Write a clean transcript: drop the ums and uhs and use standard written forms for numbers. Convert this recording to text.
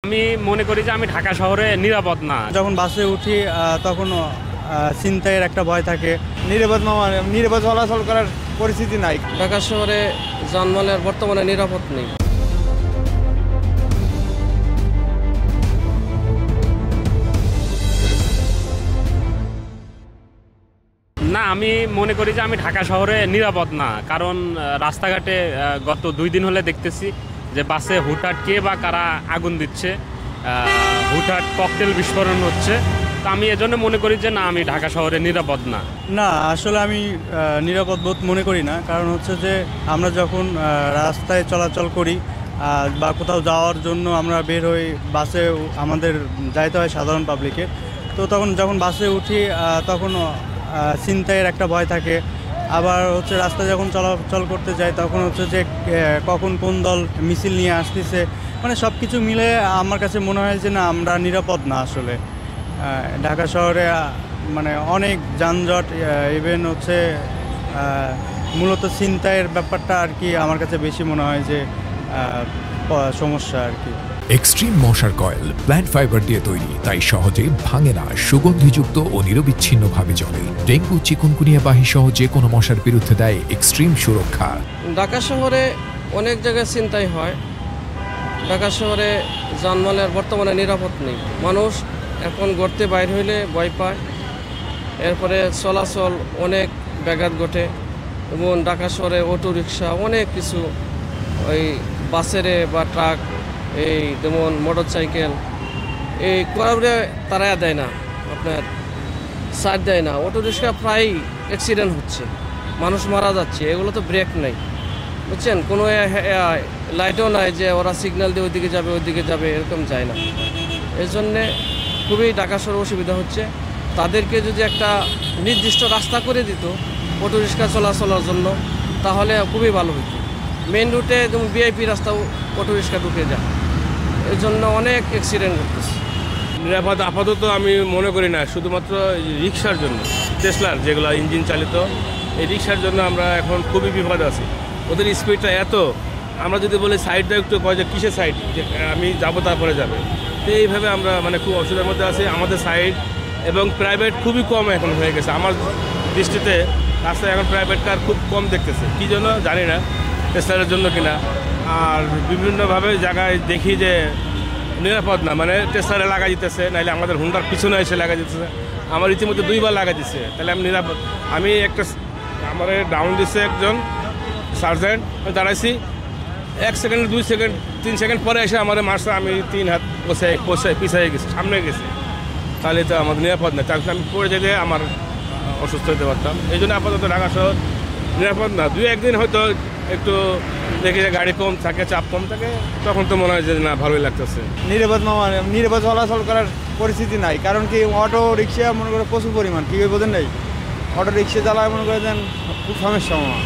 আমি মনে করি যে আমি ঢাকা শহরে নিরাপদ না। যখন বাসে উঠি তখন ছিনতাইয়ের একটা ভয় থাকে। নিরাপদ চলাচল করার পরিস্থিতি নাই। ঢাকা শহরে যানবাহনের বর্তমানে নিরাপদ নেই। না, আমি মনে করি যে আমি ঢাকা শহরে নিরাপদ না, কারণ রাস্তাঘাটে গত 2 দিন হলে দেখতেছি যে বাসে হুটহাট কে বা কারা আগুন দিচ্ছে, হুটহাট ককটেল বিস্ফোরণ হচ্ছে। তো আমি এজন্য মনে করি যে না, আমি ঢাকা শহরে নিরাপদ না। না, আসলে আমি নিরাপদ বোধ মনে করি না। কারণ হচ্ছে যে আমরা যখন রাস্তায় চলাচল করি বা কোথাও যাওয়ার জন্য আমরা বের হই, বাসে আমাদের যাইতে হয় সাধারণ পাবলিকের। তো তখন যখন বাসে উঠি তখন ছিনতাইয়ের একটা ভয় থাকে। আবার হচ্ছে রাস্তায় যখন চলাচল করতে যাই তখন হচ্ছে যে কখন কোন দল মিছিল নিয়ে আসতেছে, মানে সব কিছু মিলে আমার কাছে মনে হয় যে না, আমরা নিরাপদ না আসলে। ঢাকা শহরে মানে অনেক যানজট, ইভেন হচ্ছে মূলত ছিনতাইয়ের ব্যাপারটা আর কি আমার কাছে বেশি মনে হয় যে সমস্যা আর কি। এক্সট্রিম মশার কয়েল প্ল্যান্ট ফাইবার দিয়ে তৈরি, তাই সহজে ভাঙে না, সুগন্ধিযুক্ত ও নিরবিচ্ছিন্নভাবে জ্বলে। ডেঙ্গু, চিকুনগুনিয়া বাহি সহ যে কোনো মশার বিরুদ্ধে দেয় এক্সট্রিম সুরক্ষা। ঢাকা শহরে অনেক জায়গায় ছিনতাই হয়। ঢাকা শহরে যানবাহনের বর্তমানে নিরাপদ নেই। মানুষ এখন গড়তে বাইর হইলে ভয় পায়। এরপরে চলাচল অনেক ব্যাঘাত ঘটে এবং ঢাকা শহরে অটো রিক্সা অনেক কিছু, ওই বাসেরে বা ট্রাক, এই যেমন মোটর সাইকেল, এই করাবরে তারা দেয় না, আপনার সাইড দেয় না। অটো রিক্সা প্রায়ই অ্যাক্সিডেন্ট হচ্ছে, মানুষ মারা যাচ্ছে। এগুলো তো ব্রেক নেই, বুঝছেন, কোনো লাইটও নাই যে ওরা সিগন্যাল দিয়ে ওইদিকে যাবে, এরকম যায় না। এই জন্যে খুবই ঢাকা শহরে অসুবিধা হচ্ছে। তাদেরকে যদি একটা নির্দিষ্ট রাস্তা করে দিত অটো রিক্সা চলাচলের জন্য, তাহলে খুবই ভালো হতো। মেন রুটে যেমন ভিআইপি রাস্তাও অটো রিক্সা ঢুকে যায়, এই জন্য অনেক অ্যাক্সিডেন্ট ঘটতেছে। নিরাপদ আপাতত আমি মনে করি না, শুধুমাত্র রিক্সার জন্য, টেসলার যেগুলো ইঞ্জিন চালিত, এই রিক্সার জন্য আমরা এখন খুবই বিপদ আছি। ওদের স্পিডটা এত, আমরা যদি বলি সাইডটা একটু কয় যে কিসের সাইড, যে আমি যাবো তারপরে যাবে, তো এইভাবে আমরা মানে খুব অসুবিধার মধ্যে আছি। আমাদের সাইড এবং প্রাইভেট খুবই কম এখন হয়ে গেছে আমার দৃষ্টিতে। রাস্তায় এখন প্রাইভেট কার খুব কম দেখতেছে, কী জন্য জানি না, টেসলারের জন্য কিনা। আর বিভিন্নভাবে জায়গায় দেখি যে নিরাপদ না, মানে টেসলারে লাগা দিতেছে, নাহলে আমাদের হুন্ডার পিছনে এসে লাগা দিতেছে। আমার ইতিমধ্যে 2বার লাগা দিচ্ছে, তাহলে আমি নিরাপদ। আমি একটা আমার ডাউন দিচ্ছে একজন সার্জেন্ট, আমি দাঁড়াইছি 1 সেকেন্ড 2 সেকেন্ড 3 সেকেন্ড পরে এসে আমার মারছে, আমি 3 হাত পিছিয়ে গেছি, সামনে গেছি। তাহলে তো আমাদের নিরাপদ না, তাহলে আমি পড়ে যেতে আমার অসুস্থ হতে পারতাম। এই জন্য আপাতত ঢাকা শহর নিরাপদ না। 2-1 দিন হয়তো একটু দেখি যে গাড়ি কম থাকে, চাপ কম থাকে, তখন তো মনে হয় যে না, ভালোই লাগতেছে। নিরাপদ চলাচল করার পরিস্থিতি নাই। কারণ কি, অটো রিক্সা মনে করে প্রচুর পরিমাণ, কি বোঝেন নাই, অটো রিক্সা চালায় মনে করে দেন খুব সমস্যা আমার।